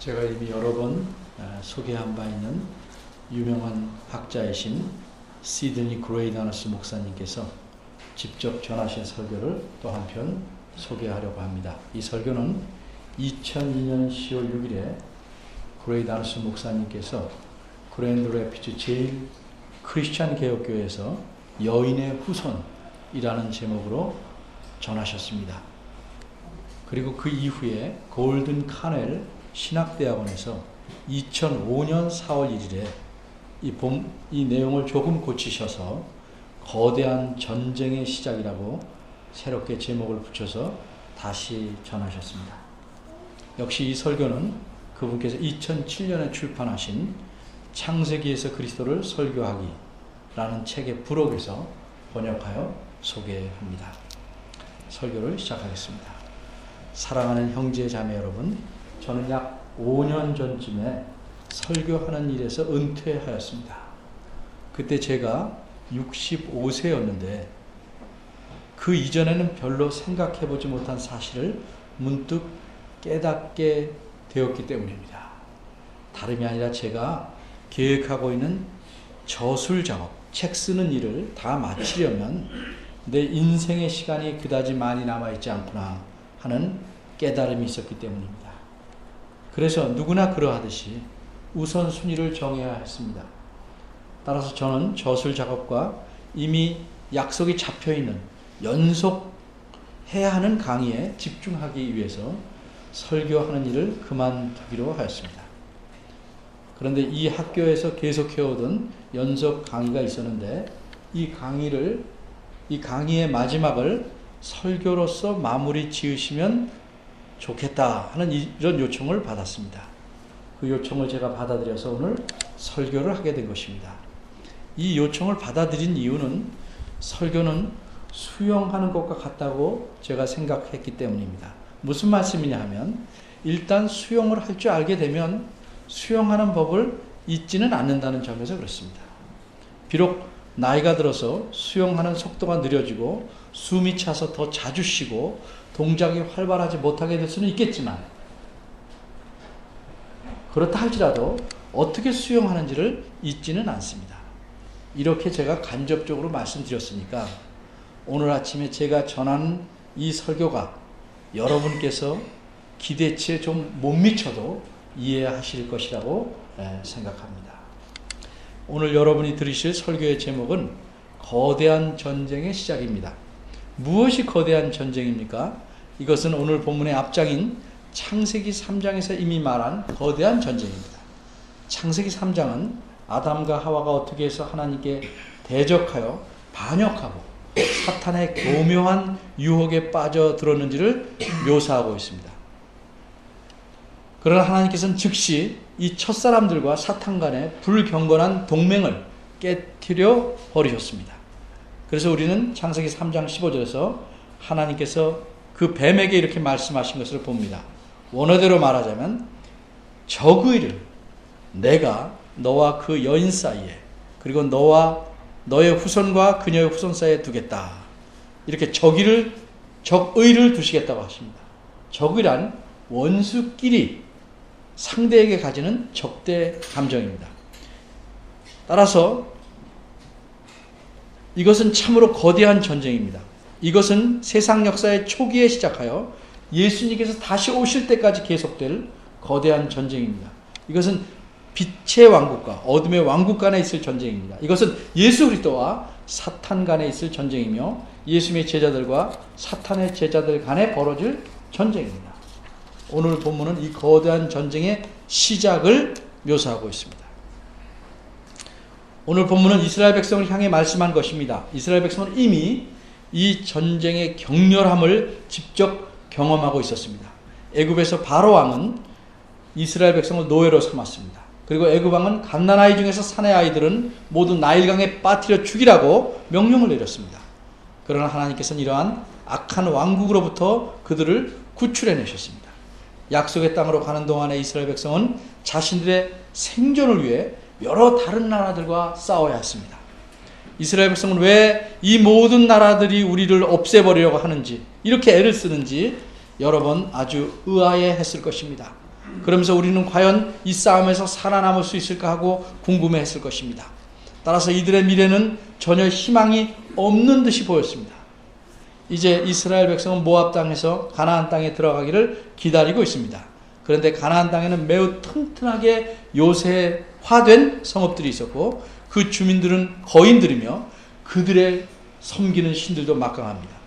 제가 이미 여러 번 소개한 바 있는 유명한 학자이신 시드니 그레이다너스 목사님께서 직접 전하신 설교를 또 한편 소개하려고 합니다. 이 설교는 2002년 10월 6일에 그레이다너스 목사님께서 그랜드 래피즈 제일 크리스찬 개혁교회에서 여인의 후손이라는 제목으로 전하셨습니다. 그리고 그 이후에 골든 카넬 신학대학원에서 2005년 4월 1일에 이 내용을 조금 고치셔서 거대한 전쟁의 시작이라고 새롭게 제목을 붙여서 다시 전하셨습니다. 역시 이 설교는 그분께서 2007년에 출판하신 창세기에서 그리스도를 설교하기라는 책의 부록에서 번역하여 소개합니다. 설교를 시작하겠습니다. 사랑하는 형제 자매 여러분, 저는 약 5년 전쯤에 설교하는 일에서 은퇴하였습니다. 그때 제가 65세였는데 그 이전에는 별로 생각해보지 못한 사실을 문득 깨닫게 되었기 때문입니다. 다름이 아니라 제가 계획하고 있는 저술 작업, 책 쓰는 일을 다 마치려면 내 인생의 시간이 그다지 많이 남아있지 않구나 하는 깨달음이 있었기 때문입니다. 그래서 누구나 그러하듯이 우선순위를 정해야 했습니다. 따라서 저는 저술 작업과 이미 약속이 잡혀있는 연속해야 하는 강의에 집중하기 위해서 설교하는 일을 그만두기로 하였습니다. 그런데 이 학교에서 계속해오던 연속 강의가 있었는데 이 강의의 마지막을 설교로서 마무리 지으시면 좋겠다 하는 이런 요청을 받았습니다. 그 요청을 제가 받아들여서 오늘 설교를 하게 된 것입니다. 이 요청을 받아들인 이유는 설교는 수영하는 것과 같다고 제가 생각했기 때문입니다. 무슨 말씀이냐 하면 일단 수영을 할 줄 알게 되면 수영하는 법을 잊지는 않는다는 점에서 그렇습니다. 비록 나이가 들어서 수영하는 속도가 느려지고 숨이 차서 더 자주 쉬고 동작이 활발하지 못하게 될 수는 있겠지만 그렇다 할지라도 어떻게 수영하는지를 잊지는 않습니다. 이렇게 제가 간접적으로 말씀드렸으니까 오늘 아침에 제가 전하는 이 설교가 여러분께서 기대치에 좀 못 미쳐도 이해하실 것이라고 생각합니다. 오늘 여러분이 들으실 설교의 제목은 거대한 전쟁의 시작입니다. 무엇이 거대한 전쟁입니까? 이것은 오늘 본문의 앞장인 창세기 3장에서 이미 말한 거대한 전쟁입니다. 창세기 3장은 아담과 하와가 어떻게 해서 하나님께 대적하여 반역하고 사탄의 교묘한 유혹에 빠져들었는지를 묘사하고 있습니다. 그러나 하나님께서는 즉시 이 첫사람들과 사탄 간의 불경건한 동맹을 깨트려 버리셨습니다. 그래서 우리는 창세기 3장 15절에서 하나님께서 그 뱀에게 이렇게 말씀하신 것을 봅니다. 원어대로 말하자면 적의를 내가 너와 그 여인 사이에 그리고 너와 너의 후손과 그녀의 후손 사이에 두겠다. 이렇게 적의를 두시겠다고 하십니다. 적의란 원수끼리 상대에게 가지는 적대 감정입니다. 따라서 이것은 참으로 거대한 전쟁입니다. 이것은 세상 역사의 초기에 시작하여 예수님께서 다시 오실 때까지 계속될 거대한 전쟁입니다. 이것은 빛의 왕국과 어둠의 왕국 간에 있을 전쟁입니다. 이것은 예수 그리스도와 사탄 간에 있을 전쟁이며 예수님의 제자들과 사탄의 제자들 간에 벌어질 전쟁입니다. 오늘 본문은 이 거대한 전쟁의 시작을 묘사하고 있습니다. 오늘 본문은 이스라엘 백성을 향해 말씀한 것입니다. 이스라엘 백성은 이미 이 전쟁의 격렬함을 직접 경험하고 있었습니다. 애굽에서 바로 왕은 이스라엘 백성을 노예로 삼았습니다. 그리고 애굽 왕은 갓난아이 중에서 사내 아이들은 모두 나일강에 빠뜨려 죽이라고 명령을 내렸습니다. 그러나 하나님께서는 이러한 악한 왕국으로부터 그들을 구출해내셨습니다. 약속의 땅으로 가는 동안에 이스라엘 백성은 자신들의 생존을 위해 여러 다른 나라들과 싸워야 했습니다. 이스라엘 백성은 왜 이 모든 나라들이 우리를 없애버리려고 하는지 이렇게 애를 쓰는지 여러 번 아주 의아해했을 것입니다. 그러면서 우리는 과연 이 싸움에서 살아남을 수 있을까 하고 궁금해했을 것입니다. 따라서 이들의 미래는 전혀 희망이 없는 듯이 보였습니다. 이제 이스라엘 백성은 모압 땅에서 가나안 땅에 들어가기를 기다리고 있습니다. 그런데 가나안 땅에는 매우 튼튼하게 요새화된 성읍들이 있었고 그 주민들은 거인들이며 그들의 섬기는 신들도 막강합니다.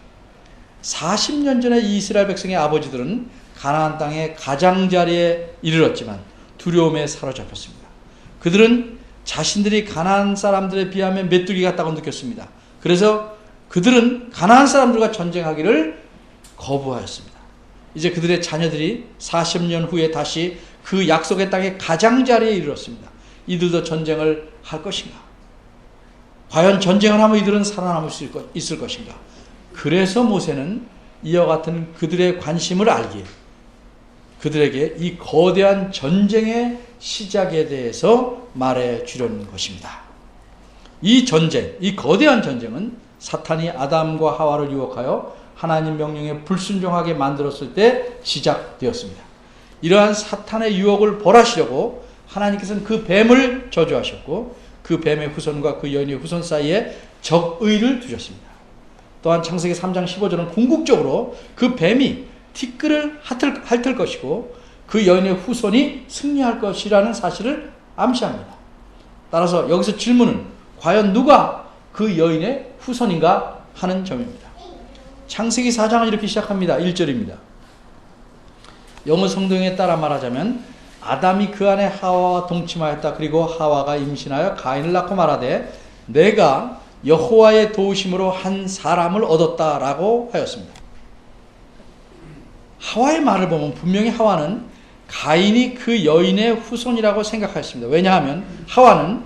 40년 전에 이 이스라엘 백성의 아버지들은 가나안 땅의 가장자리에 이르렀지만 두려움에 사로잡혔습니다. 그들은 자신들이 가나안 사람들에 비하면 메뚜기 같다고 느꼈습니다. 그래서 그들은 가나안 사람들과 전쟁하기를 거부하였습니다. 이제 그들의 자녀들이 40년 후에 다시 그 약속의 땅의 가장자리에 이르렀습니다. 이들도 전쟁을 할 것인가? 과연 전쟁을 하면 이들은 살아남을 수 있을 것인가? 그래서 모세는 이와 같은 그들의 관심을 알기에 그들에게 이 거대한 전쟁의 시작에 대해서 말해 주려는 것입니다. 이 전쟁, 이 거대한 전쟁은 사탄이 아담과 하와를 유혹하여 하나님 명령에 불순종하게 만들었을 때 시작되었습니다. 이러한 사탄의 유혹을 벌하시려고 하나님께서는 그 뱀을 저주하셨고 그 뱀의 후손과 그 여인의 후손 사이에 적의를 두셨습니다. 또한 창세기 3장 15절은 궁극적으로 그 뱀이 티끌을 핥을 것이고 그 여인의 후손이 승리할 것이라는 사실을 암시합니다. 따라서 여기서 질문은 과연 누가 그 여인의 후손인가 하는 점입니다. 창세기 4장은 이렇게 시작합니다. 1절입니다. 영어 성경에 따라 말하자면 아담이 그 안에 하와와 동침하였다. 그리고 하와가 임신하여 가인을 낳고 말하되 내가 여호와의 도우심으로 한 사람을 얻었다라고 하였습니다. 하와의 말을 보면 분명히 하와는 가인이 그 여인의 후손이라고 생각하였습니다. 왜냐하면 하와는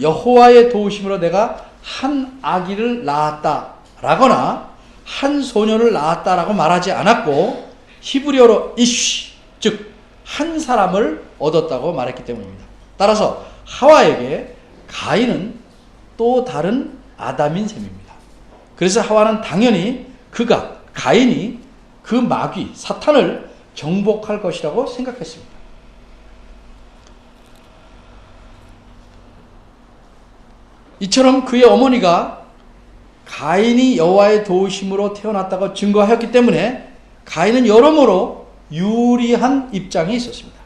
여호와의 도우심으로 내가 한 아기를 낳았다라거나 한 소년을 낳았다라고 말하지 않았고 히브리어로 이쉬, 즉 한 사람을 얻었다고 말했기 때문입니다. 따라서 하와에게 가인은 또 다른 아담인 셈입니다. 그래서 하와는 당연히 가인이 그 마귀, 사탄을 정복할 것이라고 생각했습니다. 이처럼 그의 어머니가 가인이 여호와의 도우심으로 태어났다고 증거하였기 때문에 가인은 여러모로 유리한 입장에 있었습니다.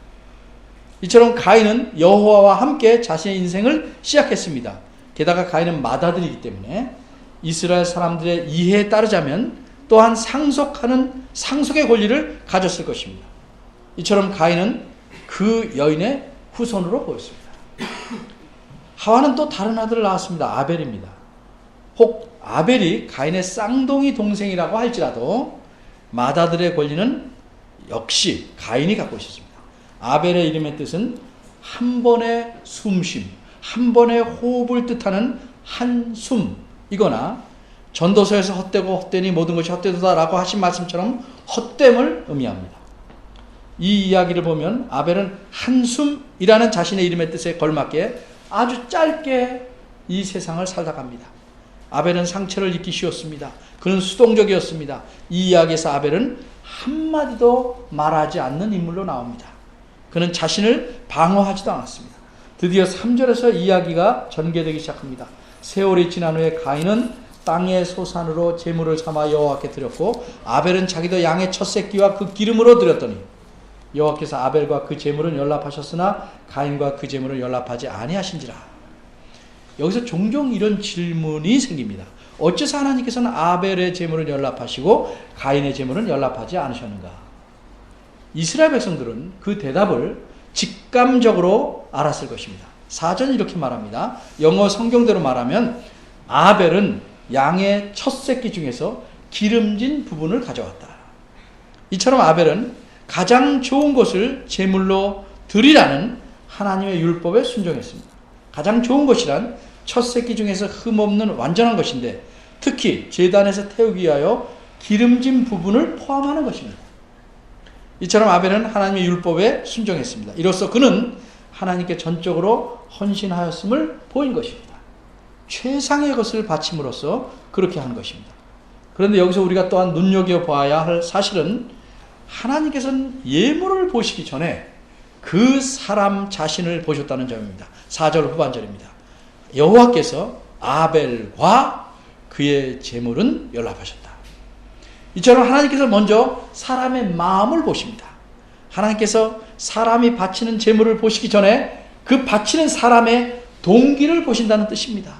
이처럼 가인은 여호와와 함께 자신의 인생을 시작했습니다. 게다가 가인은 맏아들이기 때문에 이스라엘 사람들의 이해에 따르자면 또한 상속의 권리를 가졌을 것입니다. 이처럼 가인은 그 여인의 후손으로 보였습니다. 하와는 또 다른 아들을 낳았습니다. 아벨입니다. 혹 아벨이 가인의 쌍둥이 동생이라고 할지라도 맏아들의 권리는 역시 가인이 갖고 있었습니다. 아벨의 이름의 뜻은 한 번의 숨쉼, 한 번의 호흡을 뜻하는 한숨이거나 전도서에서 헛되고 헛되니 모든 것이 헛되도다라고 하신 말씀처럼 헛됨을 의미합니다. 이 이야기를 보면 아벨은 한숨이라는 자신의 이름의 뜻에 걸맞게 아주 짧게 이 세상을 살다 갑니다. 아벨은 상처를 입기 쉬웠습니다. 그는 수동적이었습니다. 이 이야기에서 아벨은 한마디도 말하지 않는 인물로 나옵니다. 그는 자신을 방어하지도 않았습니다. 드디어 3절에서 이야기가 전개되기 시작합니다. 세월이 지난 후에 가인은 땅의 소산으로 제물을 삼아 여호와께 드렸고 아벨은 자기도 양의 첫 새끼와 그 기름으로 드렸더니 여호와께서 아벨과 그 제물은 연락하셨으나 가인과 그 제물을 연락하지 아니하신지라. 여기서 종종 이런 질문이 생깁니다. 어째서 하나님께서는 아벨의 제물을 연락하시고 가인의 제물은 연락하지 않으셨는가? 이스라엘 백성들은 그 대답을 직감적으로 알았을 것입니다. 사전이 이렇게 말합니다. 영어 성경대로 말하면 아벨은 양의 첫 새끼 중에서 기름진 부분을 가져왔다. 이처럼 아벨은 가장 좋은 것을 제물로 드리라는 하나님의 율법에 순종했습니다. 가장 좋은 것이란 첫 새끼 중에서 흠없는 완전한 것인데 특히 제단에서 태우기 위하여 기름진 부분을 포함하는 것입니다. 이처럼 아벨은 하나님의 율법에 순종했습니다. 이로써 그는 하나님께 전적으로 헌신하였음을 보인 것입니다. 최상의 것을 바침으로써 그렇게 한 것입니다. 그런데 여기서 우리가 또한 눈여겨봐야 할 사실은 하나님께서는 예물을 보시기 전에 그 사람 자신을 보셨다는 점입니다. 4절 후반절입니다. 여호와께서 아벨과 그의 제물은 연락하셨다. 이처럼 하나님께서 먼저 사람의 마음을 보십니다. 하나님께서 사람이 바치는 제물을 보시기 전에 그 바치는 사람의 동기를 보신다는 뜻입니다.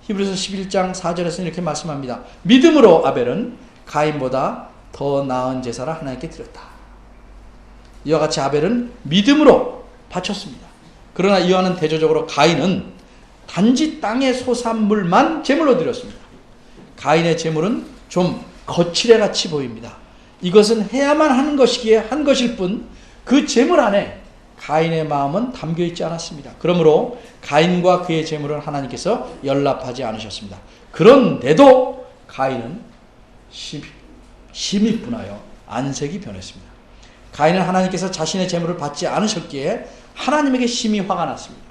히브리서 11장 4절에서 이렇게 말씀합니다. 믿음으로 아벨은 가인보다 더 나은 제사를 하나님께 드렸다. 이와 같이 아벨은 믿음으로 바쳤습니다. 그러나 이와는 대조적으로 가인은 단지 땅의 소산물만 제물로 드렸습니다. 가인의 제물은 좀 거칠애 같이 보입니다. 이것은 해야만 하는 것이기에 한 것일 뿐 그 제물 안에 가인의 마음은 담겨 있지 않았습니다. 그러므로 가인과 그의 제물은 하나님께서 연락하지 않으셨습니다. 그런데도 가인은 심히 분하여 안색이 변했습니다. 가인은 하나님께서 자신의 제물을 받지 않으셨기에 하나님에게 심히 화가 났습니다.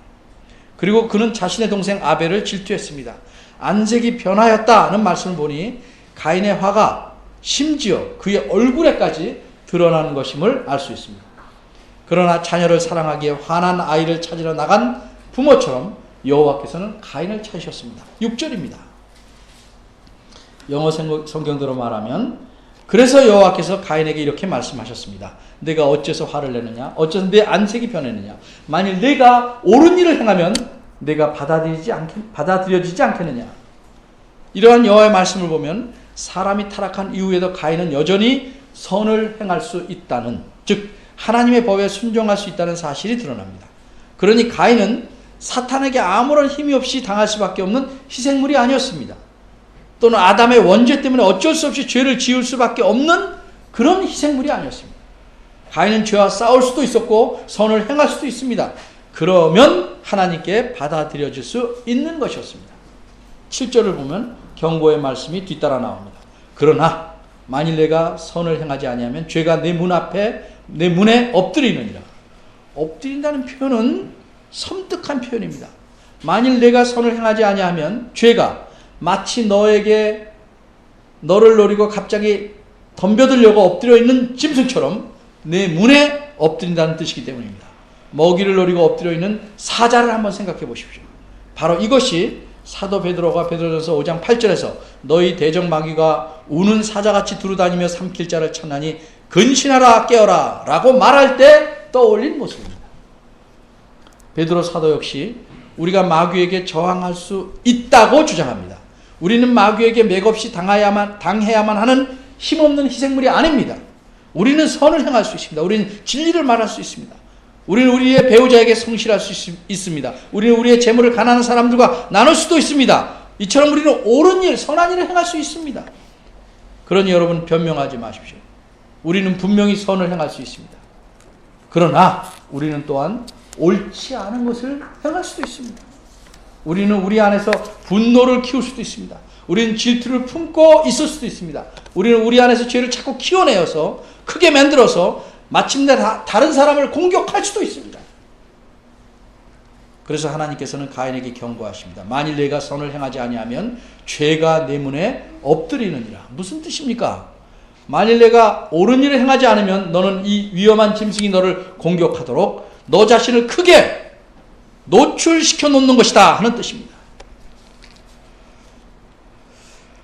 그리고 그는 자신의 동생 아벨을 질투했습니다. 안색이 변하였다는 말씀을 보니 가인의 화가 심지어 그의 얼굴에까지 드러나는 것임을 알 수 있습니다. 그러나 자녀를 사랑하기에 화난 아이를 찾으러 나간 부모처럼 여호와께서는 가인을 찾으셨습니다. 6절입니다. 영어 성경대로 말하면 그래서 여호와께서 가인에게 이렇게 말씀하셨습니다. 내가 어째서 화를 내느냐? 어째서 내 안색이 변했느냐? 만일 내가 옳은 일을 행하면 내가 받아들여지지 않겠느냐? 이러한 여호와의 말씀을 보면 사람이 타락한 이후에도 가인은 여전히 선을 행할 수 있다는, 즉 하나님의 법에 순종할 수 있다는 사실이 드러납니다. 그러니 가인은 사탄에게 아무런 힘이 없이 당할 수밖에 없는 희생물이 아니었습니다. 또는 아담의 원죄 때문에 어쩔 수 없이 죄를 지을 수밖에 없는 그런 희생물이 아니었습니다. 가인은 죄와 싸울 수도 있었고 선을 행할 수도 있습니다. 그러면 하나님께 받아들여질 수 있는 것이었습니다. 7절을 보면 경고의 말씀이 뒤따라 나옵니다. 그러나 만일 내가 선을 행하지 아니하면 죄가 내 문에 엎드리느니라. 엎드린다는 표현은 섬뜩한 표현입니다. 만일 내가 선을 행하지 아니하면 죄가 마치 너를 노리고 갑자기 덤벼들려고 엎드려 있는 짐승처럼 내 문에 엎드린다는 뜻이기 때문입니다. 먹이를 노리고 엎드려 있는 사자를 한번 생각해 보십시오. 바로 이것이 사도 베드로가 베드로전서 5장 8절에서 너희 대적 마귀가 우는 사자같이 두루다니며 삼킬 자를 찾나니 근신하라 깨어라 라고 말할 때 떠올린 모습입니다. 베드로 사도 역시 우리가 마귀에게 저항할 수 있다고 주장합니다. 우리는 마귀에게 맥없이 당해야만 하는 힘없는 희생물이 아닙니다. 우리는 선을 행할 수 있습니다. 우리는 진리를 말할 수 있습니다. 우리는 우리의 배우자에게 성실할 수 있습니다. 우리는 우리의 재물을 가난한 사람들과 나눌 수도 있습니다. 이처럼 우리는 옳은 일, 선한 일을 행할 수 있습니다. 그러니 여러분 변명하지 마십시오. 우리는 분명히 선을 행할 수 있습니다. 그러나 우리는 또한 옳지 않은 것을 행할 수도 있습니다. 우리는 우리 안에서 분노를 키울 수도 있습니다. 우리는 질투를 품고 있을 수도 있습니다. 우리는 우리 안에서 죄를 자꾸 키워내어서 크게 만들어서 마침내 다른 사람을 공격할 수도 있습니다. 그래서 하나님께서는 가인에게 경고하십니다. 만일 내가 선을 행하지 아니하면 죄가 내 문에 엎드리느니라. 무슨 뜻입니까? 만일 내가 옳은 일을 행하지 않으면 너는 이 위험한 짐승이 너를 공격하도록 너 자신을 크게 노출시켜 놓는 것이다 하는 뜻입니다.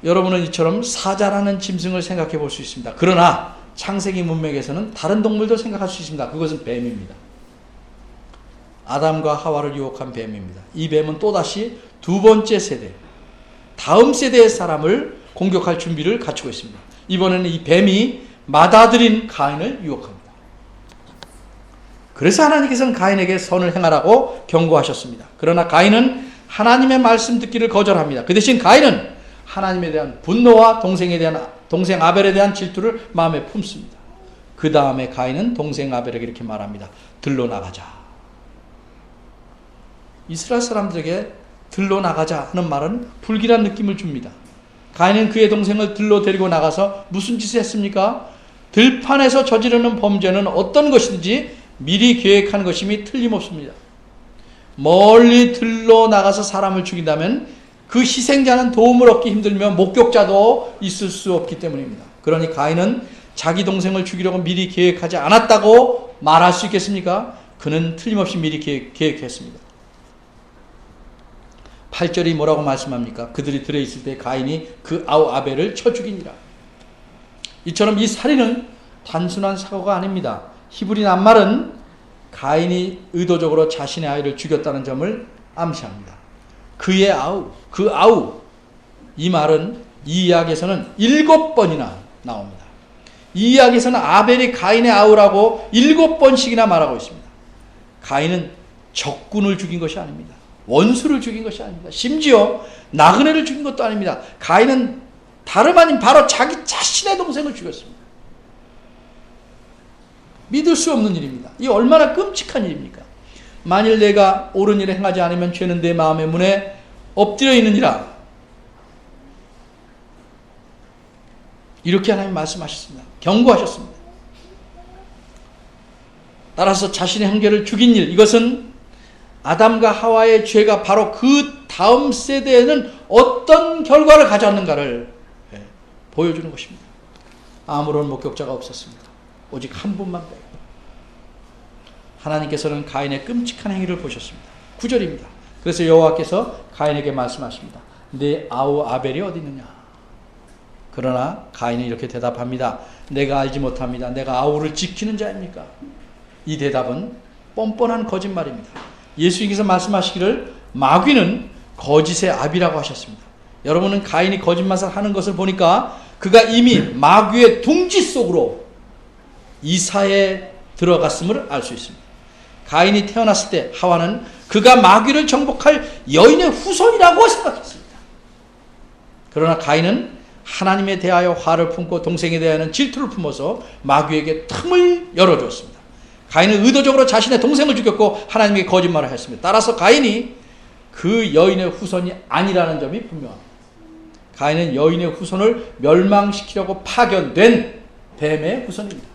여러분은 이처럼 사자라는 짐승을 생각해 볼 수 있습니다. 그러나 창세기 문맥에서는 다른 동물도 생각할 수 있습니다. 그것은 뱀입니다. 아담과 하와를 유혹한 뱀입니다. 이 뱀은 또다시 두 번째 세대, 다음 세대의 사람을 공격할 준비를 갖추고 있습니다. 이번에는 이 뱀이 맏아들인 가인을 유혹합니다. 그래서 하나님께서는 가인에게 선을 행하라고 경고하셨습니다. 그러나 가인은 하나님의 말씀 듣기를 거절합니다. 그 대신 가인은 하나님에 대한 분노와 동생 아벨에 대한 질투를 마음에 품습니다. 그 다음에 가인은 동생 아벨에게 이렇게 말합니다. 들러 나가자. 이스라엘 사람들에게 들러 나가자 하는 말은 불길한 느낌을 줍니다. 가인은 그의 동생을 들러 데리고 나가서 무슨 짓을 했습니까? 들판에서 저지르는 범죄는 어떤 것이든지 미리 계획한 것임이 틀림없습니다. 멀리 들러 나가서 사람을 죽인다면 그 희생자는 도움을 얻기 힘들며 목격자도 있을 수 없기 때문입니다. 그러니 가인은 자기 동생을 죽이려고 미리 계획하지 않았다고 말할 수 있겠습니까? 그는 틀림없이 미리 계획했습니다. 8절이 뭐라고 말씀합니까? 그들이 들어있을 때 가인이 그 아우 아벨을 쳐 죽이니라. 이처럼 이 살인은 단순한 사고가 아닙니다. 히브리 낱말은 가인이 의도적으로 자신의 아이를 죽였다는 점을 암시합니다. 그의 아우, 그 아우, 이 말은 이 이야기에서는 7번이나 나옵니다. 이 이야기에서는 아벨이 가인의 아우라고 7번씩이나 말하고 있습니다. 가인은 적군을 죽인 것이 아닙니다. 원수를 죽인 것이 아닙니다. 심지어 나그네를 죽인 것도 아닙니다. 가인은 다름 아닌 바로 자기 자신의 동생을 죽였습니다. 믿을 수 없는 일입니다. 이 얼마나 끔찍한 일입니까? 만일 내가 옳은 일을 행하지 않으면 죄는 내 마음의 문에 엎드려 있느니라. 이렇게 하나님 말씀하셨습니다. 경고하셨습니다. 따라서 자신의 형제를 죽인 일, 이것은 아담과 하와의 죄가 바로 그 다음 세대에는 어떤 결과를 가져왔는가를 보여주는 것입니다. 아무런 목격자가 없었습니다. 오직 한 분만 빼고. 하나님께서는 가인의 끔찍한 행위를 보셨습니다. 9절입니다. 그래서 여호와께서 가인에게 말씀하십니다. 내 아우 아벨이 어디 있느냐? 그러나 가인은 이렇게 대답합니다. 내가 알지 못합니다. 내가 아우를 지키는 자입니까? 이 대답은 뻔뻔한 거짓말입니다. 예수님께서 말씀하시기를 마귀는 거짓의 아비라고 하셨습니다. 여러분은 가인이 거짓말을 하는 것을 보니까 그가 이미 마귀의 둥지 속으로 이사에 들어갔음을 알 수 있습니다. 가인이 태어났을 때 하와는 그가 마귀를 정복할 여인의 후손이라고 생각했습니다. 그러나 가인은 하나님에 대하여 화를 품고 동생에 대하여는 질투를 품어서 마귀에게 틈을 열어주었습니다. 가인은 의도적으로 자신의 동생을 죽였고 하나님에게 거짓말을 했습니다. 따라서 가인이 그 여인의 후손이 아니라는 점이 분명합니다. 가인은 여인의 후손을 멸망시키려고 파견된 뱀의 후손입니다.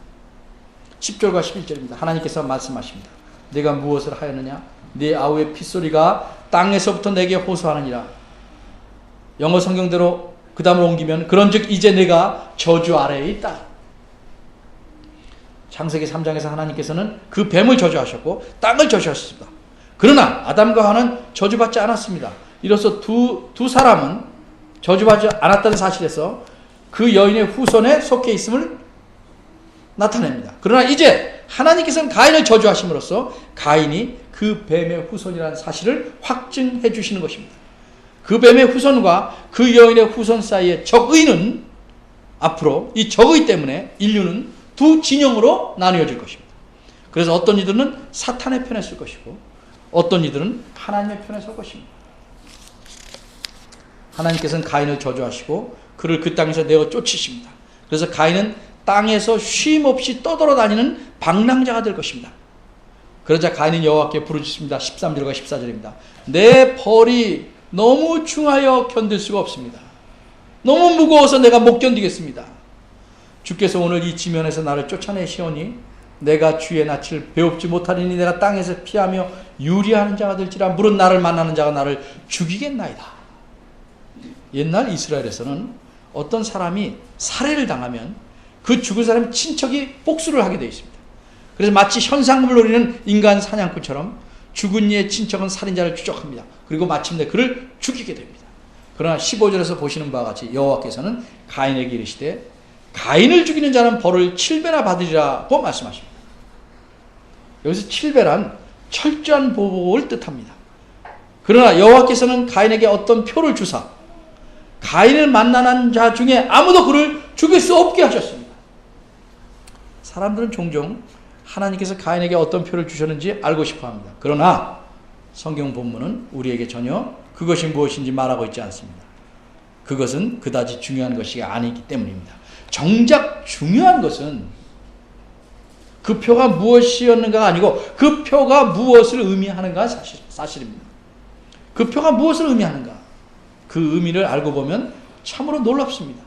10절과 11절입니다. 하나님께서 말씀하십니다. 내가 무엇을 하였느냐? 네 아우의 핏소리가 땅에서부터 내게 호소하느니라. 영어 성경대로 그 다음을 옮기면 그런즉 이제 내가 저주 아래에 있다. 창세기 3장에서 하나님께서는 그 뱀을 저주하셨고 땅을 저주하셨습니다. 그러나 아담과 하와는 저주받지 않았습니다. 이로써 두 사람은 저주받지 않았다는 사실에서 그 여인의 후손에 속해 있음을 나타냅니다. 그러나 이제 하나님께서는 가인을 저주하심으로써 가인이 그 뱀의 후손이라는 사실을 확증해 주시는 것입니다. 그 뱀의 후손과 그 여인의 후손 사이의 적의는 앞으로 이 적의 때문에 인류는 두 진영으로 나뉘어질 것입니다. 그래서 어떤 이들은 사탄의 편에 설 것이고 어떤 이들은 하나님의 편에 설 것입니다. 하나님께서는 가인을 저주하시고 그를 그 땅에서 내어 쫓으십니다. 그래서 가인은 땅에서 쉼없이 떠돌아다니는 방랑자가 될 것입니다. 그러자 가인은 여호와께 부르짖습니다. 13절과 14절입니다. 내 벌이 너무 중하여 견딜 수가 없습니다. 너무 무거워서 내가 못 견디겠습니다. 주께서 오늘 이 지면에서 나를 쫓아내시오니 내가 주의 낯을 배웁지 못하리니 내가 땅에서 피하며 유리하는 자가 될지라 물은 나를 만나는 자가 나를 죽이겠나이다. 옛날 이스라엘에서는 어떤 사람이 살해를 당하면 그 죽은 사람의 친척이 복수를 하게 되어 있습니다. 그래서 마치 현상금을 노리는 인간 사냥꾼처럼 죽은 이의 친척은 살인자를 추적합니다. 그리고 마침내 그를 죽이게 됩니다. 그러나 15절에서 보시는 바와 같이 여호와께서는 가인에게 이르시되 가인을 죽이는 자는 벌을 7배나 받으리라고 말씀하십니다. 여기서 7배란 철저한 보복을 뜻합니다. 그러나 여호와께서는 가인에게 어떤 표를 주사 가인을 만나는 자 중에 아무도 그를 죽일 수 없게 하셨습니다. 사람들은 종종 하나님께서 가인에게 어떤 표를 주셨는지 알고 싶어 합니다. 그러나 성경 본문은 우리에게 전혀 그것이 무엇인지 말하고 있지 않습니다. 그것은 그다지 중요한 것이 아니기 때문입니다. 정작 중요한 것은 그 표가 무엇이었는가가 아니고 그 표가 무엇을 의미하는가 사실입니다. 그 표가 무엇을 의미하는가 그 의미를 알고 보면 참으로 놀랍습니다.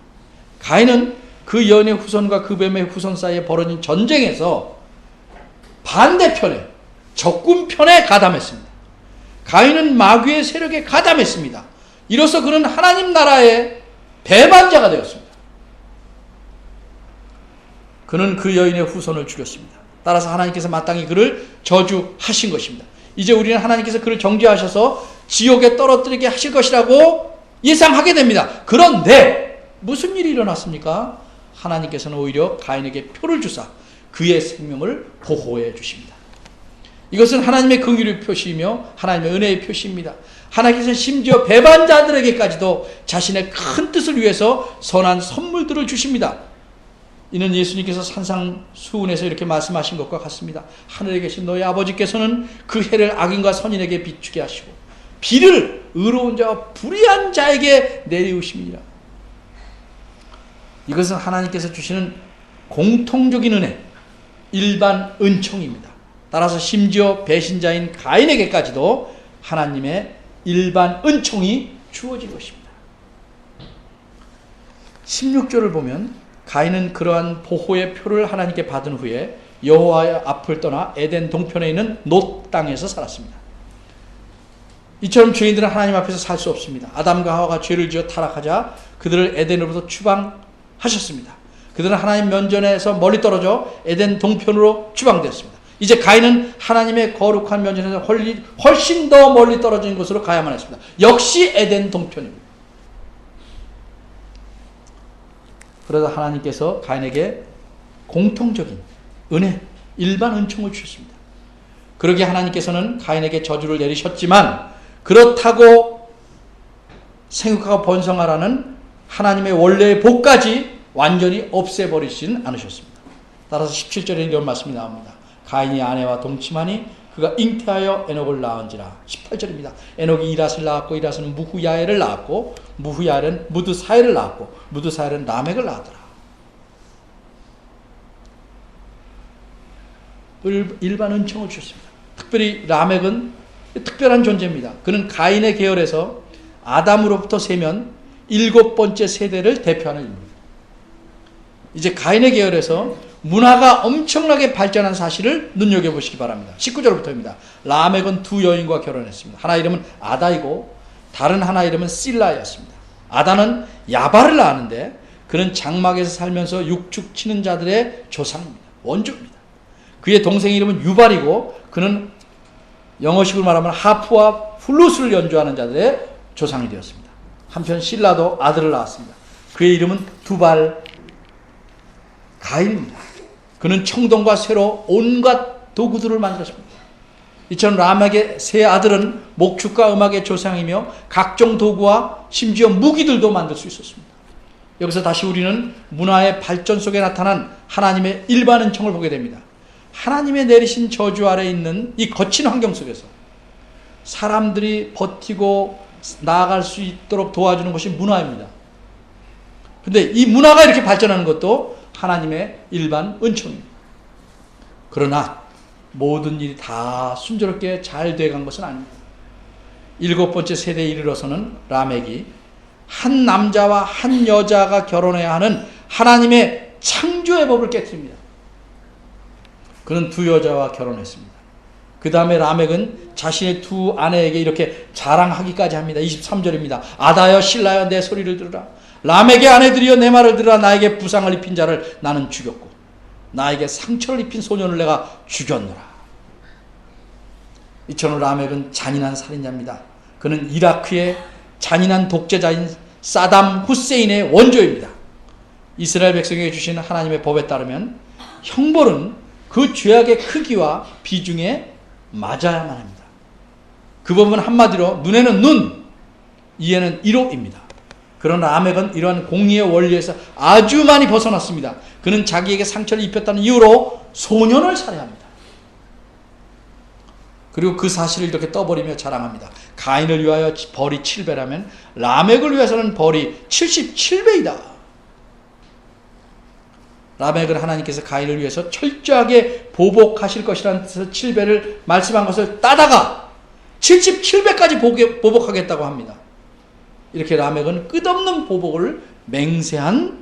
가인은 그 여인의 후손과 그 뱀의 후손 사이에 벌어진 전쟁에서 반대편에 적군편에 가담했습니다. 가인은 마귀의 세력에 가담했습니다. 이로써 그는 하나님 나라의 배반자가 되었습니다. 그는 그 여인의 후손을 죽였습니다. 따라서 하나님께서 마땅히 그를 저주하신 것입니다. 이제 우리는 하나님께서 그를 정죄하셔서 지옥에 떨어뜨리게 하실 것이라고 예상하게 됩니다. 그런데 무슨 일이 일어났습니까? 하나님께서는 오히려 가인에게 표를 주사 그의 생명을 보호해 주십니다. 이것은 하나님의 긍휼의 표시이며 하나님의 은혜의 표시입니다. 하나님께서는 심지어 배반자들에게까지도 자신의 큰 뜻을 위해서 선한 선물들을 주십니다. 이는 예수님께서 산상수훈에서 이렇게 말씀하신 것과 같습니다. 하늘에 계신 너희 아버지께서는 그 해를 악인과 선인에게 비추게 하시고 비를 의로운 자와 불의한 자에게 내리우심이니라. 이것은 하나님께서 주시는 공통적인 은혜, 일반 은총입니다. 따라서 심지어 배신자인 가인에게까지도 하나님의 일반 은총이 주어진 것입니다. 16절을 보면 가인은 그러한 보호의 표를 하나님께 받은 후에 여호와의 앞을 떠나 에덴 동편에 있는 놋 땅에서 살았습니다. 이처럼 죄인들은 하나님 앞에서 살 수 없습니다. 아담과 하와가 죄를 지어 타락하자 그들을 에덴으로부터 추방하셨습니다. 그들은 하나님 면전에서 멀리 떨어져 에덴 동편으로 추방되었습니다. 이제 가인은 하나님의 거룩한 면전에서 훨씬 더 멀리 떨어진 곳으로 가야만 했습니다. 역시 에덴 동편입니다. 그러자 하나님께서 가인에게 공통적인 은혜, 일반 은총을 주셨습니다. 그러기에 하나님께서는 가인에게 저주를 내리셨지만 그렇다고 생육하고 번성하라는 하나님의 원래의 복까지 완전히 없애버리진 않으셨습니다. 따라서 17절에 이런 말씀이 나옵니다. 가인이 아내와 동침하니 그가 잉태하여 에녹을 낳은지라. 18절입니다. 에녹이 이랏을 낳았고 이랏은 무후야엘을 낳았고 무후야엘은 무드사엘을 낳았고 무드사엘은 라멕을 낳았더라. 일반 은총을 주셨습니다. 특별히 라멕은 특별한 존재입니다. 그는 가인의 계열에서 아담으로부터 세면 7번째 세대를 대표하는 인물입니다. 이제 가인의 계열에서 문화가 엄청나게 발전한 사실을 눈여겨보시기 바랍니다. 19절부터입니다. 라멕은 두 여인과 결혼했습니다. 하나 이름은 아다이고 다른 하나 이름은 실라였습니다. 아다는 야발을 낳았는데 그는 장막에서 살면서 육축 치는 자들의 조상입니다. 원조입니다. 그의 동생 이름은 유발이고 그는 영어식으로 말하면 하프와 플루스를 연주하는 자들의 조상이 되었습니다. 한편 실라도 아들을 낳았습니다. 그의 이름은 두발 가인입니다. 그는 청동과 쇠로 온갖 도구들을 만들었습니다. 이처럼 라멕의 세 아들은 목축과 음악의 조상이며 각종 도구와 심지어 무기들도 만들 수 있었습니다. 여기서 다시 우리는 문화의 발전 속에 나타난 하나님의 일반 은총을 보게 됩니다. 하나님의 내리신 저주 아래 있는 이 거친 환경 속에서 사람들이 버티고 나아갈 수 있도록 도와주는 것이 문화입니다. 그런데 이 문화가 이렇게 발전하는 것도 하나님의 일반 은총입니다. 그러나 모든 일이 다 순조롭게 잘 돼간 것은 아닙니다. 7번째 세대에 이르러서는 라멕이 한 남자와 한 여자가 결혼해야 하는 하나님의 창조의 법을 깨뜨립니다. 그는 두 여자와 결혼했습니다. 그 다음에 라멕은 자신의 두 아내에게 이렇게 자랑하기까지 합니다. 23절입니다. 아다여 실라여 내 소리를 들으라. 라멕의 아내들이여 내 말을 들으라. 나에게 부상을 입힌 자를 나는 죽였고 나에게 상처를 입힌 소년을 내가 죽였노라. 이처럼 라멕은 잔인한 살인자입니다. 그는 이라크의 잔인한 독재자인 사담 후세인의 원조입니다. 이스라엘 백성에게 주신 하나님의 법에 따르면 형벌은 그 죄악의 크기와 비중에 맞아야만 합니다. 그 법은 한마디로 눈에는 눈, 이에는 이로입니다. 그러나 라멕은 이러한 공의의 원리에서 아주 많이 벗어났습니다. 그는 자기에게 상처를 입혔다는 이유로 소년을 살해합니다. 그리고 그 사실을 이렇게 떠버리며 자랑합니다. 가인을 위하여 벌이 7배라면 라멕을 위해서는 벌이 77배이다. 라멕은 하나님께서 가인을 위해서 철저하게 보복하실 것이라는 뜻에서 7배를 말씀한 것을 따다가 77배까지 보복하겠다고 합니다. 이렇게 라멕은 끝없는 보복을 맹세한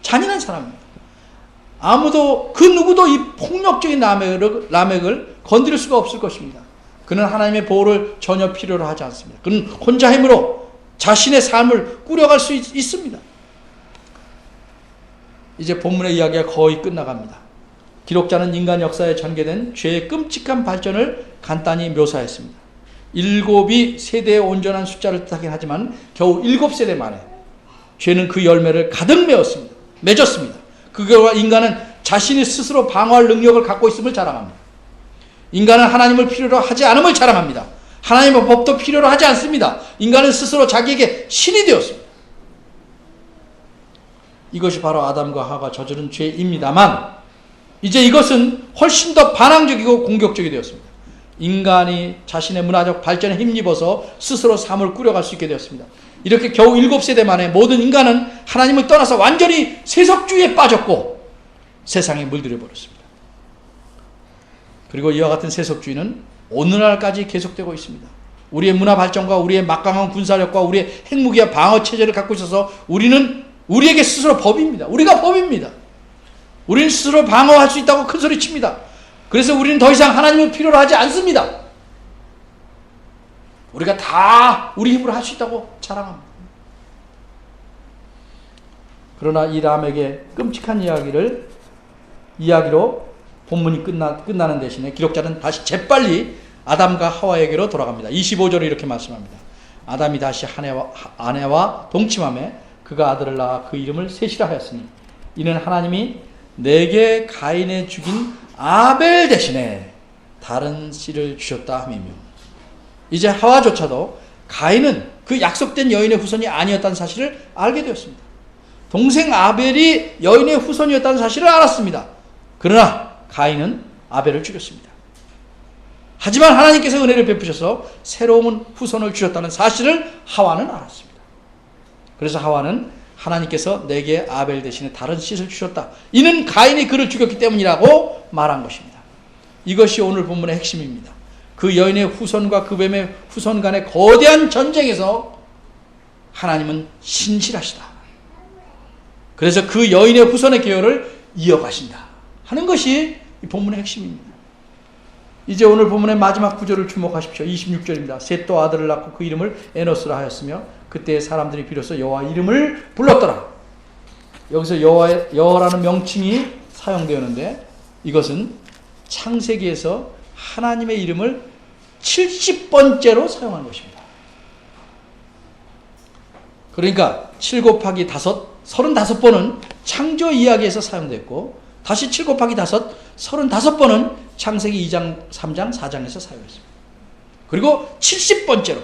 잔인한 사람입니다. 아무도 그 누구도 이 폭력적인 라멕을 건드릴 수가 없을 것입니다. 그는 하나님의 보호를 전혀 필요로 하지 않습니다. 그는 혼자 힘으로 자신의 삶을 꾸려갈 수 있습니다. 이제 본문의 이야기가 거의 끝나갑니다. 기록자는 인간 역사에 전개된 죄의 끔찍한 발전을 간단히 묘사했습니다. 7이 세대의 온전한 숫자를 뜻하긴 하지만 겨우 7세대 만에 죄는 그 열매를 가득 맺었습니다. 그 결과 인간은 자신이 스스로 방어할 능력을 갖고 있음을 자랑합니다. 인간은 하나님을 필요로 하지 않음을 자랑합니다. 하나님의 법도 필요로 하지 않습니다. 인간은 스스로 자기에게 신이 되었습니다. 이것이 바로 아담과 하와가 저지른 죄입니다만 이제 이것은 훨씬 더 반항적이고 공격적이 되었습니다. 인간이 자신의 문화적 발전에 힘입어서 스스로 삶을 꾸려갈 수 있게 되었습니다. 이렇게 겨우 7세대 만에 모든 인간은 하나님을 떠나서 완전히 세속주의에 빠졌고 세상에 물들여 버렸습니다. 그리고 이와 같은 세속주의는 오늘날까지 계속되고 있습니다. 우리의 문화 발전과 우리의 막강한 군사력과 우리의 핵무기와 방어 체제를 갖고 있어서 우리는 우리에게 스스로 법입니다. 우리가 법입니다. 우리는 스스로 방어할 수 있다고 큰 소리 칩니다. 그래서 우리는 더 이상 하나님을 필요로 하지 않습니다. 우리가 다 우리 힘으로 할 수 있다고 자랑합니다. 그러나 이 람에게 끔찍한 이야기로 본문이 끝나는 대신에 기록자는 다시 재빨리 아담과 하와에게로 돌아갑니다. 25절에 이렇게 말씀합니다. 아담이 다시 아내와 동침하며 그가 아들을 낳아 그 이름을 셋이라 하였으니 이는 하나님이 내게 가인에 죽인 아벨 대신에 다른 씨를 주셨다 함이며 이제 하와조차도 가인은 그 약속된 여인의 후손이 아니었다는 사실을 알게 되었습니다. 동생 아벨이 여인의 후손이었다는 사실을 알았습니다. 그러나 가인은 아벨을 죽였습니다. 하지만 하나님께서 은혜를 베푸셔서 새로운 후손을 주셨다는 사실을 하와는 알았습니다. 그래서 하와는 하나님께서 내게 아벨 대신에 다른 씨를 주셨다. 이는 가인이 그를 죽였기 때문이라고 말한 것입니다. 이것이 오늘 본문의 핵심입니다. 그 여인의 후손과 그 뱀의 후손 간의 거대한 전쟁에서 하나님은 신실하시다. 그래서 그 여인의 후손의 계열을 이어가신다 하는 것이 이 본문의 핵심입니다. 이제 오늘 본문의 마지막 구절을 주목하십시오. 26절입니다. 셋도 아들을 낳고 그 이름을 에노스라 하였으며 그때 사람들이 비로소 여호와 이름을 불렀더라. 여기서 여호라는 명칭이 사용되었는데 이것은 창세기에서 하나님의 이름을 70번째로 사용한 것입니다. 그러니까 7 곱하기 5, 35번은 창조 이야기에서 사용됐고 다시 7 곱하기 5, 35번은 창세기 2장, 3장, 4장에서 사용했습니다. 그리고 70번째로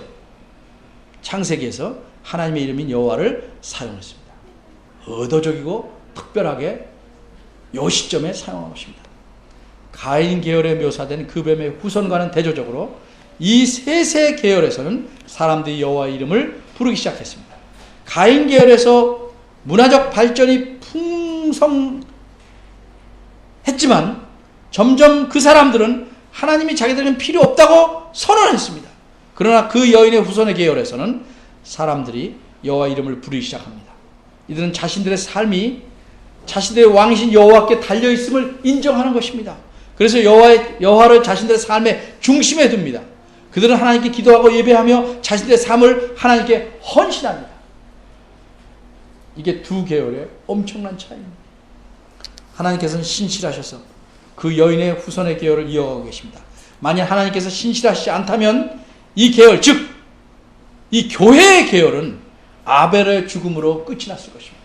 창세기에서 하나님의 이름인 여호와를 사용했습니다. 의도적이고 특별하게 이 시점에 사용한 것입니다. 가인 계열에 묘사된 그 뱀의 후손과는 대조적으로 이 셋의 계열에서는 사람들이 여호와의 이름을 부르기 시작했습니다. 가인 계열에서 문화적 발전이 풍성했지만 점점 그 사람들은 하나님이 자기들에게는 필요 없다고 선언했습니다. 그러나 그 여인의 후손의 계열에서는 사람들이 여호와 이름을 부르기 시작합니다. 이들은 자신들의 삶이 자신들의 왕이신 여호와께 달려있음을 인정하는 것입니다. 그래서 여호와를 자신들의 삶의 중심에 둡니다. 그들은 하나님께 기도하고 예배하며 자신들의 삶을 하나님께 헌신합니다. 이게 두 계열의 엄청난 차이입니다. 하나님께서는 신실하셔서 그 여인의 후손의 계열을 이어가고 계십니다. 만약 하나님께서 신실하시지 않다면 이 계열, 즉 이 교회의 계열은 아벨의 죽음으로 끝이 났을 것입니다.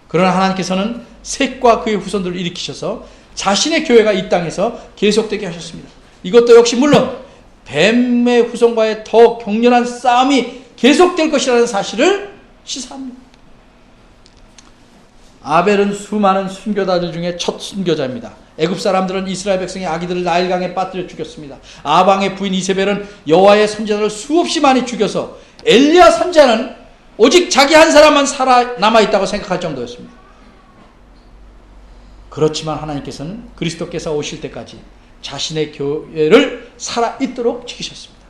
그러나 하나님께서는 셋과 그의 후손들을 일으키셔서 자신의 교회가 이 땅에서 계속되게 하셨습니다. 이것도 역시 물론 뱀의 후손과의 더 격렬한 싸움이 계속될 것이라는 사실을 시사합니다. 아벨은 수많은 순교자들 중에 첫 순교자입니다. 애굽 사람들은 이스라엘 백성의 아기들을 나일강에 빠뜨려 죽였습니다. 아방의 부인 이세벨은 여호와의 선지자를 수없이 많이 죽여서 엘리야 선지자는 오직 자기 한 사람만 살아남아 있다고 생각할 정도였습니다. 그렇지만 하나님께서는 그리스도께서 오실 때까지 자신의 교회를 살아있도록 지키셨습니다.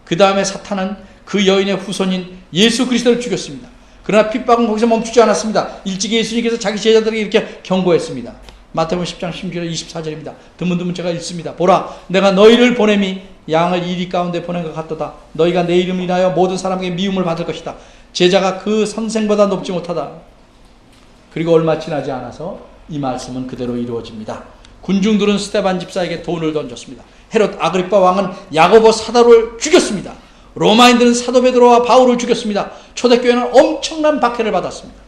그 다음에 사탄은 그 여인의 후손인 예수 그리스도를 죽였습니다. 그러나 핍박은 거기서 멈추지 않았습니다. 일찍이 예수님께서 자기 제자들에게 이렇게 경고했습니다. 마태복음 10장 16절 24절입니다. 드문드문 제가 읽습니다. 보라, 내가 너희를 보냄이 양을 이리 가운데 보낸 것 같도다. 너희가 내 이름을 인하여 모든 사람에게 미움을 받을 것이다. 제자가 그 선생보다 높지 못하다. 그리고 얼마 지나지 않아서 이 말씀은 그대로 이루어집니다. 군중들은 스데반 집사에게 돈을 던졌습니다. 헤롯 아그리파 왕은 야고보 사도를 죽였습니다. 로마인들은 사도 베드로와 바울을 죽였습니다. 초대교회는 엄청난 박해를 받았습니다.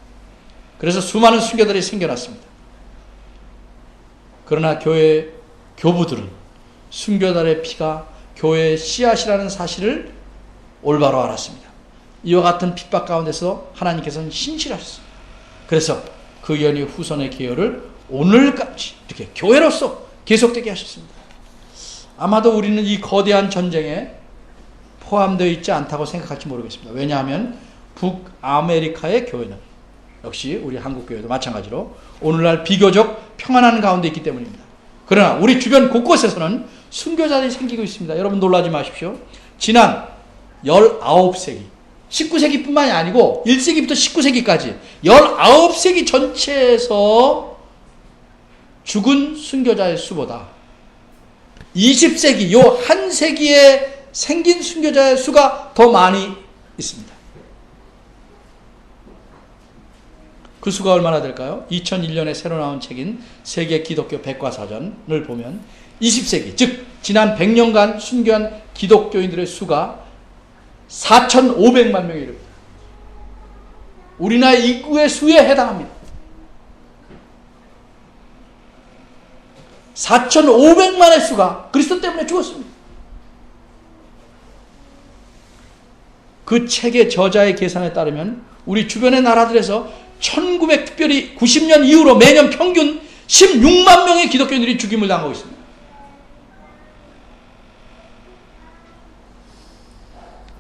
그래서 수많은 순교들이 생겨났습니다. 그러나 교회 교부들은 순교달의 피가 교회의 씨앗이라는 사실을 올바로 알았습니다. 이와 같은 핍박 가운데서 하나님께서는 신실하셨습니다. 그래서 그 연희 후손의 계열을 오늘까지 이렇게 교회로서 계속되게 하셨습니다. 아마도 우리는 이 거대한 전쟁에 포함되어 있지 않다고 생각할지 모르겠습니다. 왜냐하면 북아메리카의 교회는 역시 우리 한국교회도 마찬가지로 오늘날 비교적 평안한 가운데 있기 때문입니다. 그러나 우리 주변 곳곳에서는 순교자들이 생기고 있습니다. 여러분 놀라지 마십시오. 지난 19세기 19세기뿐만이 아니고 1세기부터 19세기까지 19세기 전체에서 죽은 순교자의 수보다 20세기 요 한 세기에 생긴 순교자의 수가 더 많이 있습니다. 그 수가 얼마나 될까요? 2001년에 새로 나온 책인 세계 기독교 백과사전을 보면 20세기 즉 지난 100년간 순교한 기독교인들의 수가 4,500만 명에 이릅니다. 우리나라 인구의 수에 해당합니다. 4,500만의 수가 그리스도 때문에 죽었습니다. 그 책의 저자의 계산에 따르면 우리 주변의 나라들에서 1900 특별히 90년 이후로 매년 평균 16만 명의 기독교인들이 죽임을 당하고 있습니다.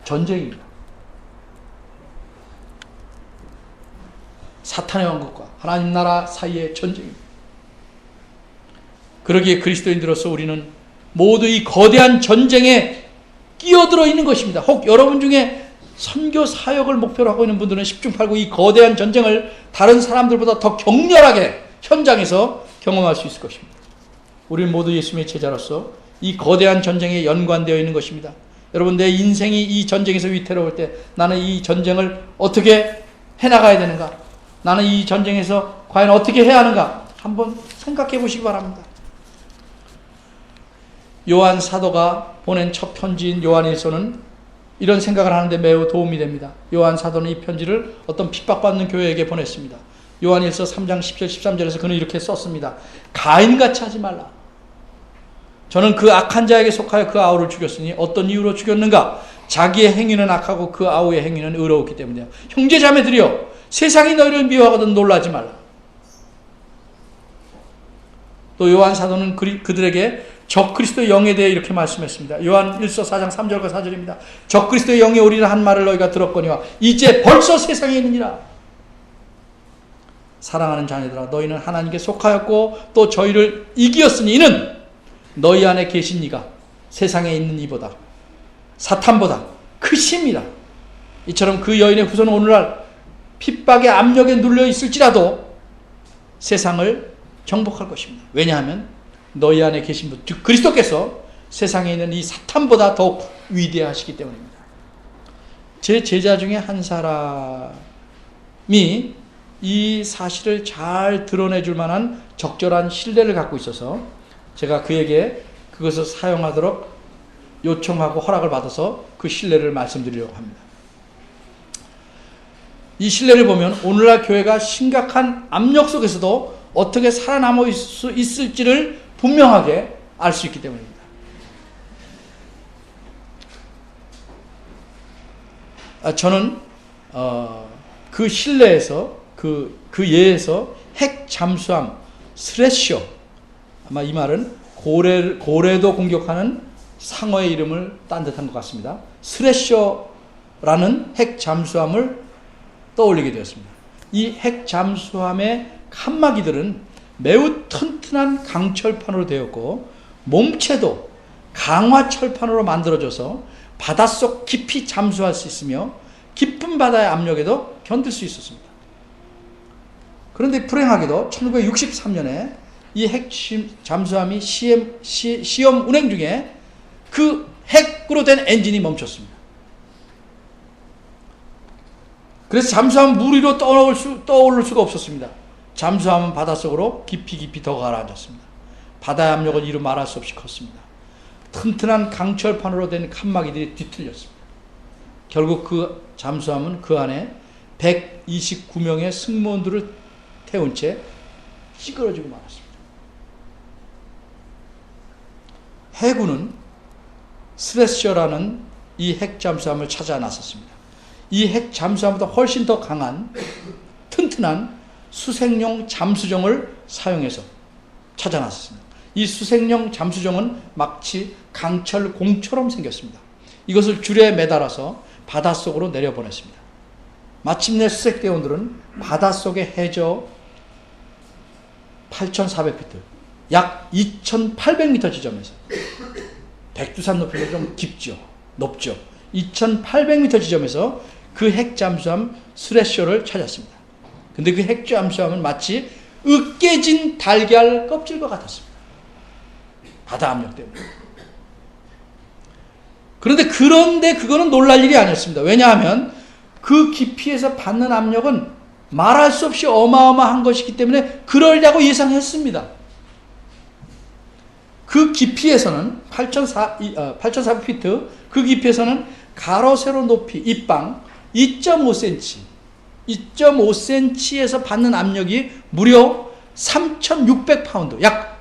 전쟁입니다. 사탄의 왕국과 하나님 나라 사이의 전쟁입니다. 그러기에 그리스도인들로서 우리는 모두 이 거대한 전쟁에 끼어들어 있는 것입니다. 혹 여러분 중에 선교 사역을 목표로 하고 있는 분들은 10중 8구 이 거대한 전쟁을 다른 사람들보다 더 격렬하게 현장에서 경험할 수 있을 것입니다. 우리는 모두 예수님의 제자로서 이 거대한 전쟁에 연관되어 있는 것입니다. 여러분, 내 인생이 이 전쟁에서 위태로울 때 나는 이 전쟁을 어떻게 해나가야 되는가? 나는 이 전쟁에서 과연 어떻게 해야 하는가? 한번 생각해 보시기 바랍니다. 요한 사도가 보낸 첫 편지인 요한일서는 이런 생각을 하는데 매우 도움이 됩니다. 요한 사도는 이 편지를 어떤 핍박받는 교회에게 보냈습니다. 요한일서 3장 10절 13절에서 그는 이렇게 썼습니다. 가인같이 하지 말라. 저는 그 악한 자에게 속하여 그 아우를 죽였으니 어떤 이유로 죽였는가? 자기의 행위는 악하고 그 아우의 행위는 의로웠기 때문이야. 형제자매들이여, 세상이 너희를 미워하거든 놀라지 말라. 또 요한 사도는 그들에게 적그리스도의 영에 대해 이렇게 말씀했습니다. 요한 1서 4장 3절과 4절입니다. 적그리스도의 영이 오리라 한 말을 너희가 들었거니와 이제 벌써 세상에 있느니라. 사랑하는 자녀들아, 너희는 하나님께 속하였고 또 저희를 이기었으니 이는 너희 안에 계신 이가 세상에 있는 이보다 사탄보다 크심이라. 이처럼 그 여인의 후손은 오늘날 핍박의 압력에 눌려 있을지라도 세상을 정복할 것입니다. 왜냐하면 너희 안에 계신 분, 즉 그리스도께서 세상에 있는 이 사탄보다 더욱 위대하시기 때문입니다. 제 제자 중에 한 사람이 이 사실을 잘 드러내줄 만한 적절한 신뢰를 갖고 있어서 제가 그에게 그것을 사용하도록 요청하고 허락을 받아서 그 신뢰를 말씀드리려고 합니다. 이 신뢰를 보면 오늘날 교회가 심각한 압력 속에서도 어떻게 살아남을 수 있을지를 분명하게 알 수 있기 때문입니다. 저는 그 신뢰에서 그 예에서 핵 잠수함 스레셔, 아마 이 말은 고래도 공격하는 상어의 이름을 딴 듯한 것 같습니다. 스레셔라는 핵 잠수함을 떠올리게 되었습니다. 이 핵 잠수함의 칸막이들은 매우 튼튼한 강철판으로 되었고 몸체도 강화철판으로 만들어져서 바닷속 깊이 잠수할 수 있으며 깊은 바다의 압력에도 견딜 수 있었습니다. 그런데 불행하게도 1963년에 이 핵 잠수함이 시험 운행 중에 그 핵으로 된 엔진이 멈췄습니다. 그래서 잠수함 물 위로 떠오를 수가 없었습니다. 잠수함은 바닷속으로 깊이 더 가라앉았습니다. 바다의 압력은 이루 말할 수 없이 컸습니다. 튼튼한 강철판으로 된 칸막이들이 뒤틀렸습니다. 결국 그 잠수함은 그 안에 129명의 승무원들을 태운 채 찌그러지고 말았습니다. 해군은 스레셔라는 이 핵잠수함을 찾아 나섰습니다. 이 핵잠수함보다 훨씬 더 강한 튼튼한 수색용 잠수정을 사용해서 찾아 나섰습니다. 이 수색용 잠수정은 마치 강철공처럼 생겼습니다. 이것을 줄에 매달아서 바닷속으로 내려보냈습니다. 마침내 수색대원들은 바닷속에 해저 8,400피트, 약 2,800m 지점에서, 백두산 높이가 좀 깊죠, 높죠. 2,800m 지점에서 그 핵잠수함 스레셔를 찾았습니다. 근데 그 핵잠수함은 마치 으깨진 달걀 껍질과 같았습니다. 바다 압력 때문에. 그런데 그거는 놀랄 일이 아니었습니다. 왜냐하면 그 깊이에서 받는 압력은 말할 수 없이 어마어마한 것이기 때문에 그러려고 예상했습니다. 그 깊이에서는 8,400피트, 그 깊이에서는 가로 세로 높이 입방 2.5cm에서 받는 압력이 무려 3,600파운드, 약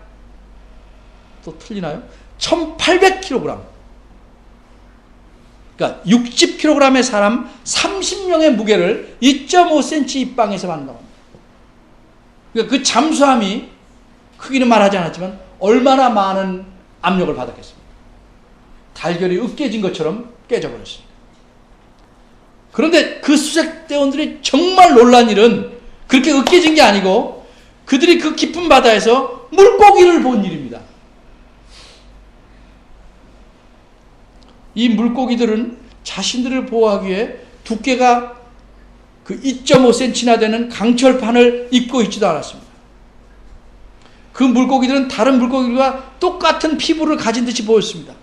또 틀리나요? 1,800kg. 그러니까 60kg의 사람 30명의 무게를 2.5cm 입방에서 받는다고 합니다. 그러니까 그 잠수함이 크기는 말하지 않았지만 얼마나 많은 압력을 받았겠습니까? 달걀이 으깨진 것처럼 깨져버렸습니다. 그런데 그 수색대원들이 정말 놀란 일은 그렇게 으깨진 게 아니고 그들이 그 깊은 바다에서 물고기를 본 일입니다. 이 물고기들은 자신들을 보호하기 위해 두께가 그 2.5cm나 되는 강철판을 입고 있지도 않았습니다. 그 물고기들은 다른 물고기들과 똑같은 피부를 가진 듯이 보였습니다.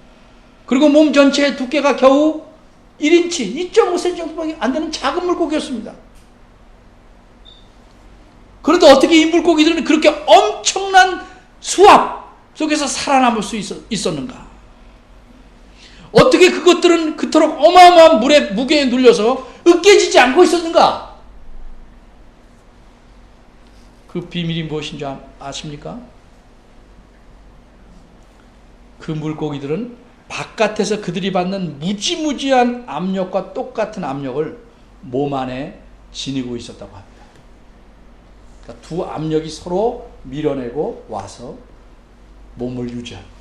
그리고 몸 전체의 두께가 겨우 1인치, 2.5cm 정도밖에 안 되는 작은 물고기였습니다. 그런데 어떻게 이 물고기들은 그렇게 엄청난 수압 속에서 살아남을 수 있었는가? 어떻게 그것들은 그토록 어마어마한 물의 무게에 눌려서 으깨지지 않고 있었는가? 그 비밀이 무엇인 줄 아십니까? 그 물고기들은 바깥에서 그들이 받는 무지무지한 압력과 똑같은 압력을 몸 안에 지니고 있었다고 합니다. 그러니까 두 압력이 서로 밀어내고 와서 몸을 유지합니다.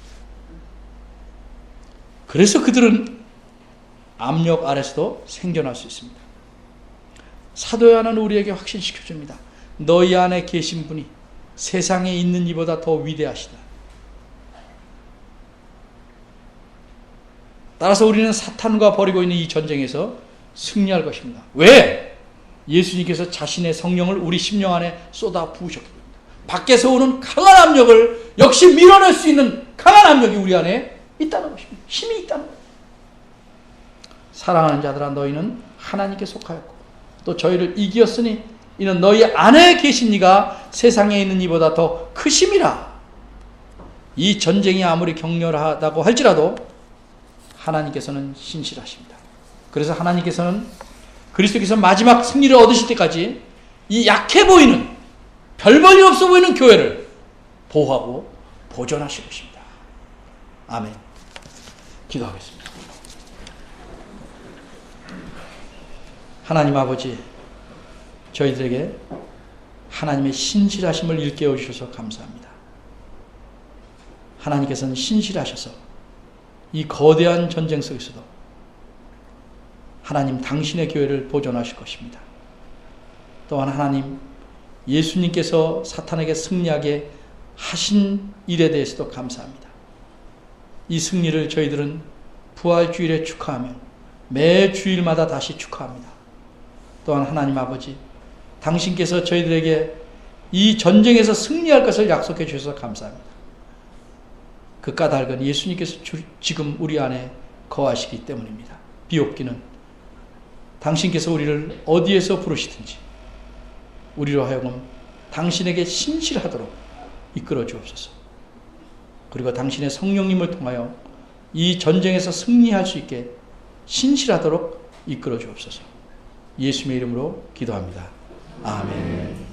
그래서 그들은 압력 아래서도 생존할 수 있습니다. 사도 요한은 우리에게 확신시켜줍니다. 너희 안에 계신 분이 세상에 있는 이보다 더 위대하시다. 따라서 우리는 사탄과 벌이고 있는 이 전쟁에서 승리할 것입니다. 왜? 예수님께서 자신의 성령을 우리 심령 안에 쏟아 부으셨기 때문입니다. 밖에서 오는 강한 압력을 역시 밀어낼 수 있는 강한 압력이 우리 안에 있다는 것입니다. 힘이 있다는 것입니다. 사랑하는 자들아, 너희는 하나님께 속하였고 또 저희를 이기었으니 이는 너희 안에 계신 이가 세상에 있는 이보다 더 크심이라. 이 전쟁이 아무리 격렬하다고 할지라도 하나님께서는 신실하십니다. 그래서 하나님께서는 그리스도께서 마지막 승리를 얻으실 때까지 이 약해 보이는, 별 볼일 없어 보이는 교회를 보호하고 보존하실 것입니다. 아멘. 기도하겠습니다. 하나님 아버지, 저희들에게 하나님의 신실하심을 일깨워 주셔서 감사합니다. 하나님께서는 신실하셔서 이 거대한 전쟁 속에서도 하나님 당신의 교회를 보존하실 것입니다. 또한 하나님, 예수님께서 사탄에게 승리하게 하신 일에 대해서도 감사합니다. 이 승리를 저희들은 부활주일에 축하하며 매 주일마다 다시 축하합니다. 또한 하나님 아버지, 당신께서 저희들에게 이 전쟁에서 승리할 것을 약속해 주셔서 감사합니다. 그 까닭은 예수님께서 지금 우리 안에 거하시기 때문입니다. 비옵기는 당신께서 우리를 어디에서 부르시든지 우리로 하여금 당신에게 신실하도록 이끌어 주옵소서. 그리고 당신의 성령님을 통하여 이 전쟁에서 승리할 수 있게 신실하도록 이끌어 주옵소서. 예수님의 이름으로 기도합니다. 아멘.